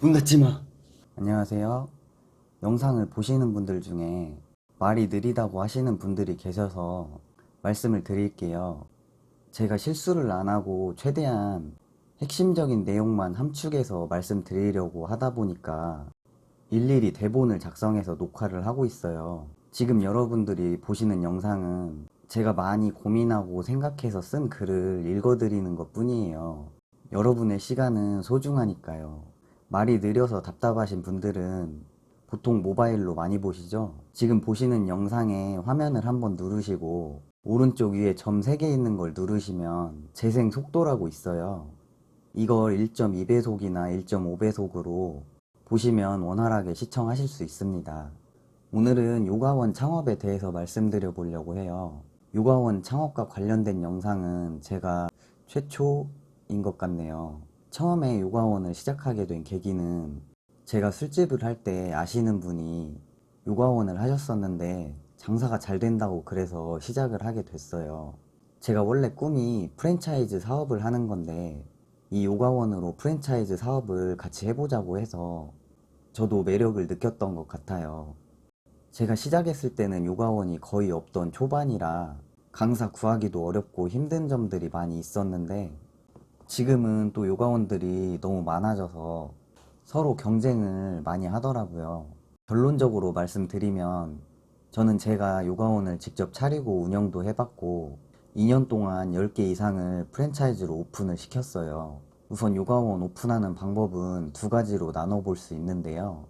문 닫지 마. 안녕하세요. 영상을 보시는 분들 중에 말이 느리다고 하시는 분들이 계셔서 말씀을 드릴게요. 제가 실수를 안 하고 최대한 핵심적인 내용만 함축해서 말씀드리려고 하다 보니까 일일이 대본을 작성해서 녹화를 하고 있어요. 지금 여러분들이 보시는 영상은 제가 많이 고민하고 생각해서 쓴 글을 읽어드리는 것 뿐이에요. 여러분의 시간은 소중하니까요. 말이 느려서 답답하신 분들은 보통 모바일로 많이 보시죠? 지금 보시는 영상의 화면을 한번 누르시고 오른쪽 위에 점 3개 있는 걸 누르시면 재생 속도라고 있어요. 이걸 1.2배속이나 1.5배속으로 보시면 원활하게 시청하실 수 있습니다. 오늘은 요가원 창업에 대해서 말씀드려 보려고 해요. 요가원 창업과 관련된 영상은 제가 최초인 것 같네요. 처음에 요가원을 시작하게 된 계기는 제가 술집을 할 때 아시는 분이 요가원을 하셨었는데 장사가 잘 된다고 그래서 시작을 하게 됐어요. 제가 원래 꿈이 프랜차이즈 사업을 하는 건데 이 요가원으로 프랜차이즈 사업을 같이 해보자고 해서 저도 매력을 느꼈던 것 같아요. 제가 시작했을 때는 요가원이 거의 없던 초반이라 강사 구하기도 어렵고 힘든 점들이 많이 있었는데 지금은 또 요가원들이 너무 많아져서 서로 경쟁을 많이 하더라고요. 결론적으로 말씀드리면 저는 제가 요가원을 직접 차리고 운영도 해봤고 2년 동안 10개 이상을 프랜차이즈로 오픈을 시켰어요. 우선 요가원 오픈하는 방법은 두 가지로 나눠볼 수 있는데요.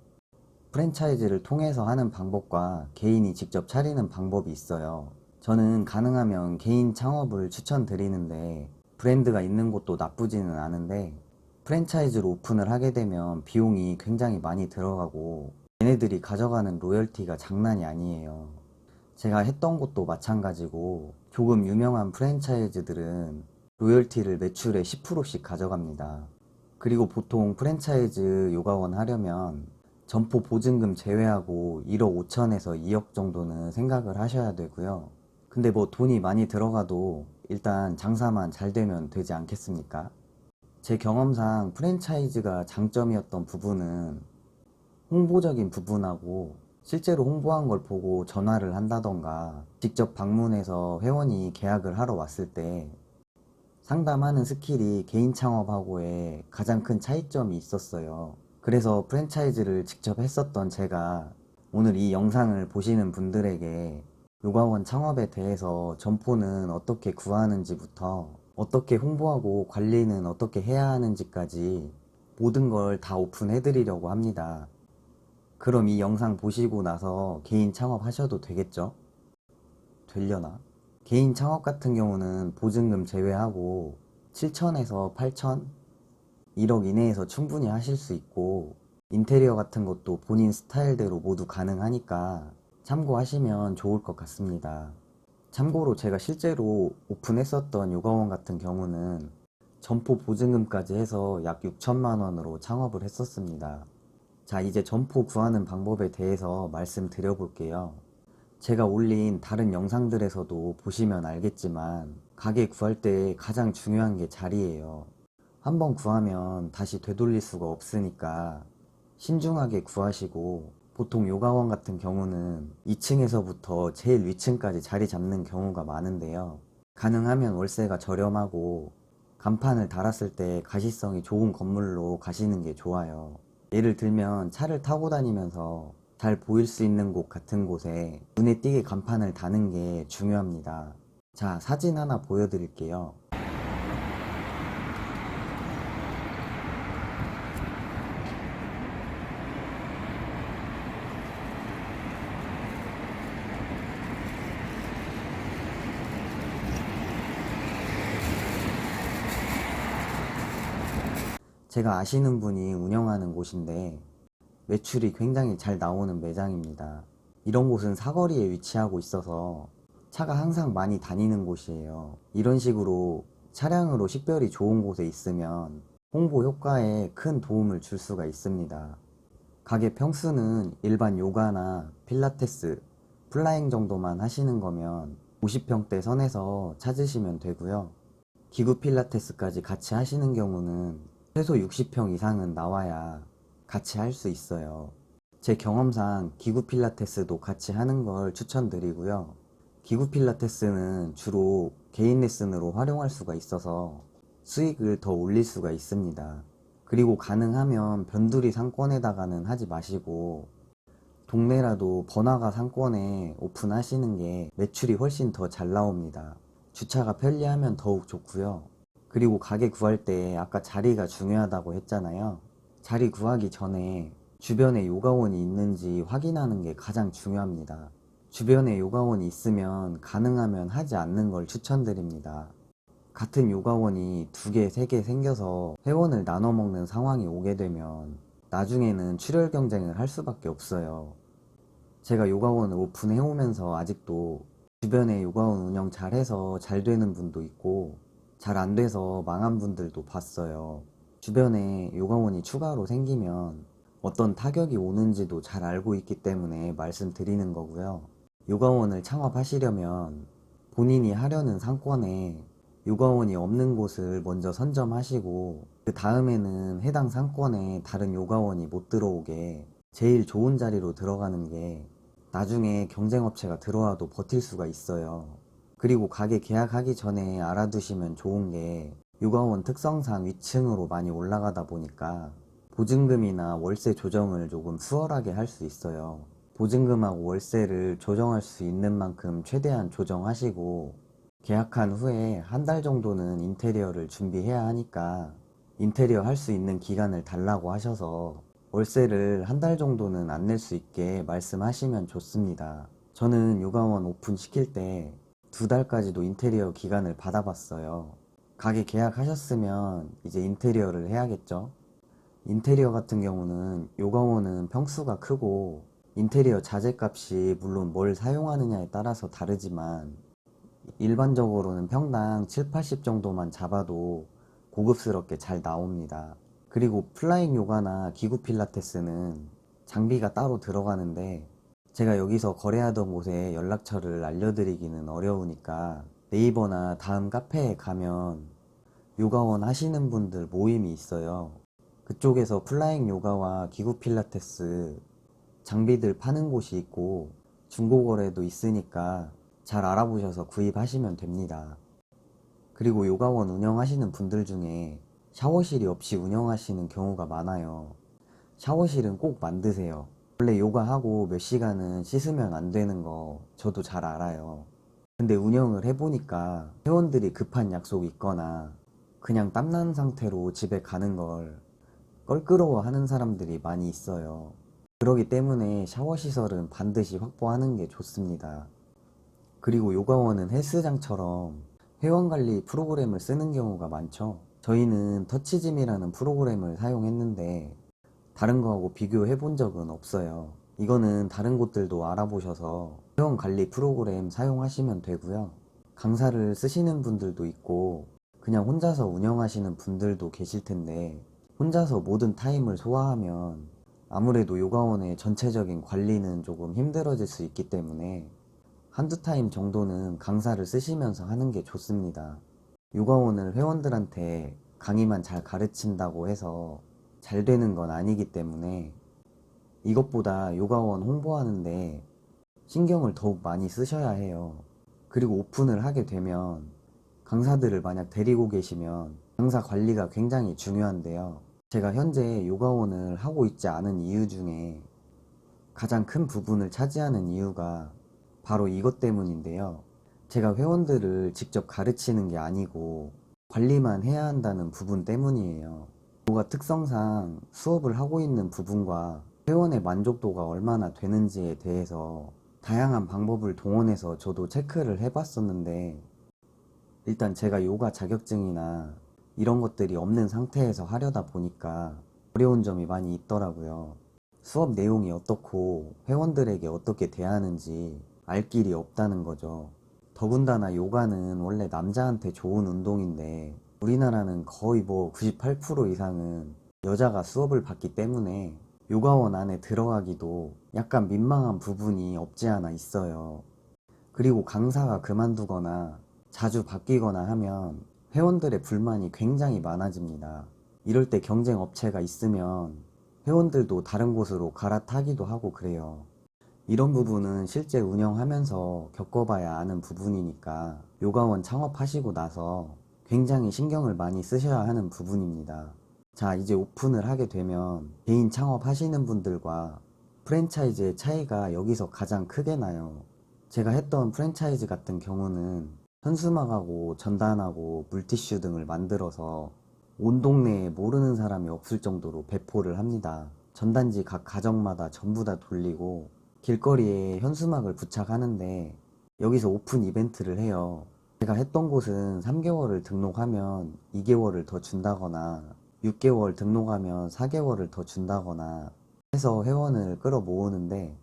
프랜차이즈를 통해서 하는 방법과 개인이 직접 차리는 방법이 있어요. 저는 가능하면 개인 창업을 추천드리는데 브랜드가 있는 곳도 나쁘지는 않은데 프랜차이즈로 오픈을 하게 되면 비용이 굉장히 많이 들어가고 얘네들이 가져가는 로열티가 장난이 아니에요. 제가 했던 곳도 마찬가지고 조금 유명한 프랜차이즈들은 로열티를 매출의 10%씩 가져갑니다. 그리고 보통 프랜차이즈 요가원 하려면 점포 보증금 제외하고 1억 5천에서 2억 정도는 생각을 하셔야 되고요. 근데 뭐 돈이 많이 들어가도 일단 장사만 잘 되면 되지 않겠습니까? 제 경험상 프랜차이즈가 장점이었던 부분은 홍보적인 부분하고 실제로 홍보한 걸 보고 전화를 한다던가 직접 방문해서 회원이 계약을 하러 왔을 때 상담하는 스킬이 개인 창업하고의 가장 큰 차이점이 있었어요. 그래서 프랜차이즈를 직접 했었던 제가 오늘 이 영상을 보시는 분들에게 요가원 창업에 대해서 점포는 어떻게 구하는지부터 어떻게 홍보하고 관리는 어떻게 해야 하는지까지 모든 걸 다 오픈해 드리려고 합니다. 그럼 이 영상 보시고 나서 개인 창업하셔도 되겠죠? 되려나? 개인 창업 같은 경우는 보증금 제외하고 7천에서 8천? 1억 이내에서 충분히 하실 수 있고 인테리어 같은 것도 본인 스타일대로 모두 가능하니까 참고하시면 좋을 것 같습니다. 참고로 제가 실제로 오픈했었던 요가원 같은 경우는 점포 보증금까지 해서 약 6천만 원으로 창업을 했었습니다. 자, 이제 점포 구하는 방법에 대해서 말씀드려 볼게요. 제가 올린 다른 영상들에서도 보시면 알겠지만 가게 구할 때 가장 중요한 게 자리예요. 한번 구하면 다시 되돌릴 수가 없으니까 신중하게 구하시고 보통 요가원 같은 경우는 2층에서부터 제일 위층까지 자리 잡는 경우가 많은데요. 가능하면 월세가 저렴하고 간판을 달았을 때 가시성이 좋은 건물로 가시는 게 좋아요. 예를 들면 차를 타고 다니면서 잘 보일 수 있는 곳 같은 곳에 눈에 띄게 간판을 다는 게 중요합니다. 자, 사진 하나 보여드릴게요. 제가 아시는 분이 운영하는 곳인데 매출이 굉장히 잘 나오는 매장입니다. 이런 곳은 사거리에 위치하고 있어서 차가 항상 많이 다니는 곳이에요. 이런 식으로 차량으로 식별이 좋은 곳에 있으면 홍보 효과에 큰 도움을 줄 수가 있습니다. 가게 평수는 일반 요가나 필라테스, 플라잉 정도만 하시는 거면 50평대 선에서 찾으시면 되고요. 기구 필라테스까지 같이 하시는 경우는 최소 60평 이상은 나와야 같이 할 수 있어요. 제 경험상 기구 필라테스도 같이 하는 걸 추천드리고요. 기구 필라테스는 주로 개인 레슨으로 활용할 수가 있어서 수익을 더 올릴 수가 있습니다. 그리고 가능하면 변두리 상권에다가는 하지 마시고 동네라도 번화가 상권에 오픈하시는 게 매출이 훨씬 더 잘 나옵니다. 주차가 편리하면 더욱 좋고요. 그리고 가게 구할 때 아까 자리가 중요하다고 했잖아요. 자리 구하기 전에 주변에 요가원이 있는지 확인하는 게 가장 중요합니다. 주변에 요가원이 있으면 가능하면 하지 않는 걸 추천드립니다. 같은 요가원이 2개, 3개 생겨서 회원을 나눠 먹는 상황이 오게 되면 나중에는 출혈 경쟁을 할 수밖에 없어요. 제가 요가원을 오픈해 오면서 아직도 주변에 요가원 운영 잘해서 잘 되는 분도 있고 잘 안 돼서 망한 분들도 봤어요. 주변에 요가원이 추가로 생기면 어떤 타격이 오는지도 잘 알고 있기 때문에 말씀드리는 거고요. 요가원을 창업하시려면 본인이 하려는 상권에 요가원이 없는 곳을 먼저 선점하시고 그 다음에는 해당 상권에 다른 요가원이 못 들어오게 제일 좋은 자리로 들어가는 게 나중에 경쟁업체가 들어와도 버틸 수가 있어요. 그리고 가게 계약하기 전에 알아두시면 좋은 게 요가원 특성상 위층으로 많이 올라가다 보니까 보증금이나 월세 조정을 조금 수월하게 할 수 있어요. 보증금하고 월세를 조정할 수 있는 만큼 최대한 조정하시고 계약한 후에 한 달 정도는 인테리어를 준비해야 하니까 인테리어 할 수 있는 기간을 달라고 하셔서 월세를 한 달 정도는 안 낼 수 있게 말씀하시면 좋습니다. 저는 요가원 오픈 시킬 때 2달까지도 인테리어 기간을 받아봤어요. 가게 계약하셨으면 이제 인테리어를 해야겠죠. 인테리어 같은 경우는 요가원은 평수가 크고 인테리어 자재값이 물론 뭘 사용하느냐에 따라서 다르지만 일반적으로는 평당 7, 80 정도만 잡아도 고급스럽게 잘 나옵니다. 그리고 플라잉 요가나 기구 필라테스는 장비가 따로 들어가는데 제가 여기서 거래하던 곳에 연락처를 알려드리기는 어려우니까 네이버나 다음 카페에 가면 요가원 하시는 분들 모임이 있어요. 그쪽에서 플라잉 요가와 기구 필라테스 장비들 파는 곳이 있고 중고거래도 있으니까 잘 알아보셔서 구입하시면 됩니다. 그리고 요가원 운영하시는 분들 중에 샤워실이 없이 운영하시는 경우가 많아요. 샤워실은 꼭 만드세요. 원래 요가하고 몇 시간은 씻으면 안 되는 거 저도 잘 알아요. 근데 운영을 해보니까 회원들이 급한 약속이 있거나 그냥 땀난 상태로 집에 가는 걸 껄끄러워 하는 사람들이 많이 있어요. 그러기 때문에 샤워시설은 반드시 확보하는 게 좋습니다. 그리고 요가원은 헬스장처럼 회원관리 프로그램을 쓰는 경우가 많죠. 저희는 터치짐이라는 프로그램을 사용했는데 다른 거하고 비교해 본 적은 없어요. 이거는 다른 곳들도 알아보셔서 회원관리 프로그램 사용하시면 되고요. 강사를 쓰시는 분들도 있고 그냥 혼자서 운영하시는 분들도 계실 텐데 혼자서 모든 타임을 소화하면 아무래도 요가원의 전체적인 관리는 조금 힘들어질 수 있기 때문에 한두 타임 정도는 강사를 쓰시면서 하는 게 좋습니다. 요가원을 회원들한테 강의만 잘 가르친다고 해서 잘 되는 건 아니기 때문에 이것보다 요가원 홍보하는데 신경을 더욱 많이 쓰셔야 해요. 그리고 오픈을 하게 되면 강사들을 만약 데리고 계시면 강사 관리가 굉장히 중요한데요. 제가 현재 요가원을 하고 있지 않은 이유 중에 가장 큰 부분을 차지하는 이유가 바로 이것 때문인데요. 제가 회원들을 직접 가르치는 게 아니고 관리만 해야 한다는 부분 때문이에요. 요가 특성상 수업을 하고 있는 부분과 회원의 만족도가 얼마나 되는지에 대해서 다양한 방법을 동원해서 저도 체크를 해봤었는데 일단 제가 요가 자격증이나 이런 것들이 없는 상태에서 하려다 보니까 어려운 점이 많이 있더라고요. 수업 내용이 어떻고 회원들에게 어떻게 대하는지 알 길이 없다는 거죠. 더군다나 요가는 원래 남자한테 좋은 운동인데 우리나라는 거의 뭐 98% 이상은 여자가 수업을 받기 때문에 요가원 안에 들어가기도 약간 민망한 부분이 없지 않아 있어요. 그리고 강사가 그만두거나 자주 바뀌거나 하면 회원들의 불만이 굉장히 많아집니다. 이럴 때 경쟁 업체가 있으면 회원들도 다른 곳으로 갈아타기도 하고 그래요. 이런 부분은 실제 운영하면서 겪어봐야 아는 부분이니까 요가원 창업하시고 나서 굉장히 신경을 많이 쓰셔야 하는 부분입니다. 자, 이제 오픈을 하게 되면 개인 창업하시는 분들과 프랜차이즈의 차이가 여기서 가장 크게 나요. 제가 했던 프랜차이즈 같은 경우는 현수막하고 전단하고 물티슈 등을 만들어서 온 동네에 모르는 사람이 없을 정도로 배포를 합니다. 전단지 각 가정마다 전부 다 돌리고 길거리에 현수막을 부착하는데 여기서 오픈 이벤트를 해요. 제가 했던 곳은 3개월을 등록하면 2개월을 더 준다거나 6개월 등록하면 4개월을 더 준다거나 해서 회원을 끌어 모으는데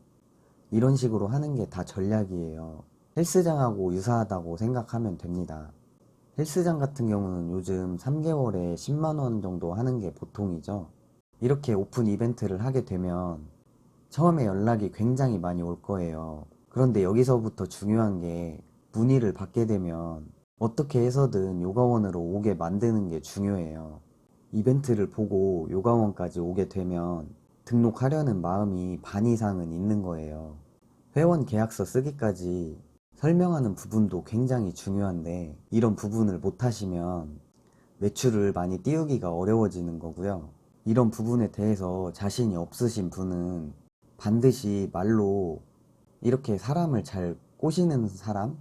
이런 식으로 하는 게 다 전략이에요. 헬스장하고 유사하다고 생각하면 됩니다. 헬스장 같은 경우는 요즘 3개월에 10만원 정도 하는 게 보통이죠. 이렇게 오픈 이벤트를 하게 되면 처음에 연락이 굉장히 많이 올 거예요. 그런데 여기서부터 중요한 게 문의를 받게 되면 어떻게 해서든 요가원으로 오게 만드는 게 중요해요. 이벤트를 보고 요가원까지 오게 되면 등록하려는 마음이 반 이상은 있는 거예요. 회원 계약서 쓰기까지 설명하는 부분도 굉장히 중요한데 이런 부분을 못하시면 매출을 많이 띄우기가 어려워지는 거고요. 이런 부분에 대해서 자신이 없으신 분은 반드시 말로 이렇게 사람을 잘 꼬시는 사람?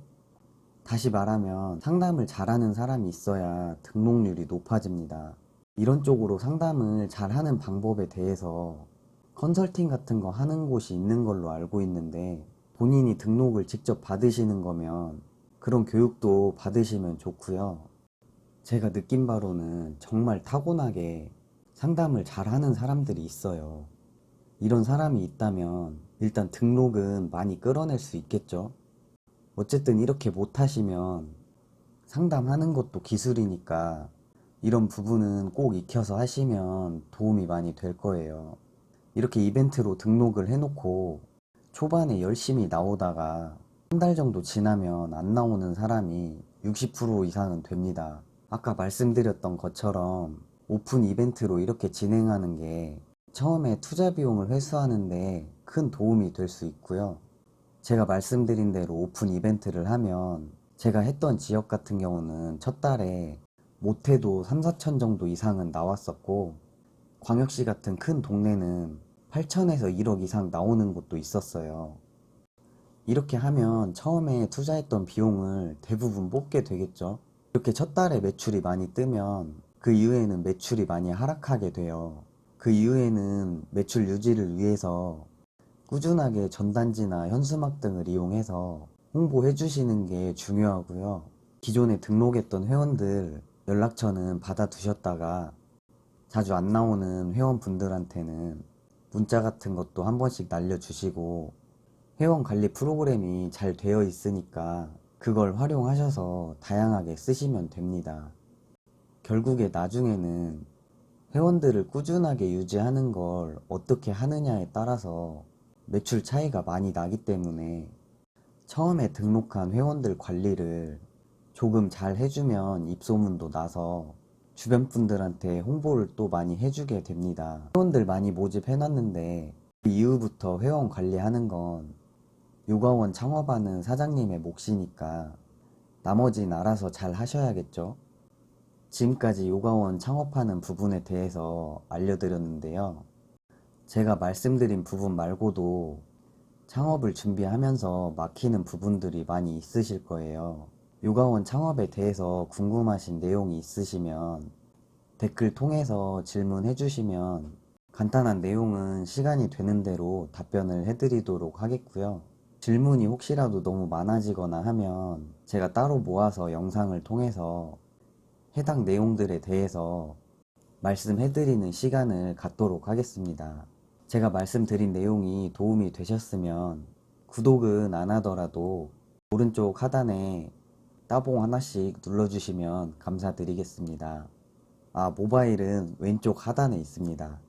다시 말하면 상담을 잘하는 사람이 있어야 등록률이 높아집니다. 이런 쪽으로 상담을 잘하는 방법에 대해서 컨설팅 같은 거 하는 곳이 있는 걸로 알고 있는데 본인이 등록을 직접 받으시는 거면 그런 교육도 받으시면 좋고요. 제가 느낀 바로는 정말 타고나게 상담을 잘하는 사람들이 있어요. 이런 사람이 있다면 일단 등록은 많이 끌어낼 수 있겠죠. 어쨌든 이렇게 못하시면 상담하는 것도 기술이니까 이런 부분은 꼭 익혀서 하시면 도움이 많이 될 거예요. 이렇게 이벤트로 등록을 해놓고 초반에 열심히 나오다가 한 달 정도 지나면 안 나오는 사람이 60% 이상은 됩니다. 아까 말씀드렸던 것처럼 오픈 이벤트로 이렇게 진행하는 게 처음에 투자 비용을 회수하는데 큰 도움이 될 수 있고요. 제가 말씀드린 대로 오픈 이벤트를 하면 제가 했던 지역 같은 경우는 첫 달에 못해도 3, 4천 정도 이상은 나왔었고 광역시 같은 큰 동네는 8천에서 1억 이상 나오는 곳도 있었어요. 이렇게 하면 처음에 투자했던 비용을 대부분 뽑게 되겠죠. 이렇게 첫 달에 매출이 많이 뜨면 그 이후에는 매출이 많이 하락하게 돼요. 그 이후에는 매출 유지를 위해서 꾸준하게 전단지나 현수막 등을 이용해서 홍보해 주시는 게 중요하고요. 기존에 등록했던 회원들 연락처는 받아두셨다가 자주 안 나오는 회원분들한테는 문자 같은 것도 한 번씩 날려주시고 회원 관리 프로그램이 잘 되어 있으니까 그걸 활용하셔서 다양하게 쓰시면 됩니다. 결국에 나중에는 회원들을 꾸준하게 유지하는 걸 어떻게 하느냐에 따라서 매출 차이가 많이 나기 때문에 처음에 등록한 회원들 관리를 조금 잘 해주면 입소문도 나서 주변 분들한테 홍보를 또 많이 해주게 됩니다. 회원들 많이 모집해놨는데 그 이후부터 회원 관리하는 건 요가원 창업하는 사장님의 몫이니까 나머지는 알아서 잘 하셔야겠죠. 지금까지 요가원 창업하는 부분에 대해서 알려드렸는데요. 제가 말씀드린 부분 말고도 창업을 준비하면서 막히는 부분들이 많이 있으실 거예요. 요가원 창업에 대해서 궁금하신 내용이 있으시면 댓글 통해서 질문해 주시면 간단한 내용은 시간이 되는 대로 답변을 해드리도록 하겠고요. 질문이 혹시라도 너무 많아지거나 하면 제가 따로 모아서 영상을 통해서 해당 내용들에 대해서 말씀해드리는 시간을 갖도록 하겠습니다. 제가 말씀드린 내용이 도움이 되셨으면 구독은 안 하더라도 오른쪽 하단에 따봉 하나씩 눌러주시면 감사드리겠습니다. 모바일은 왼쪽 하단에 있습니다.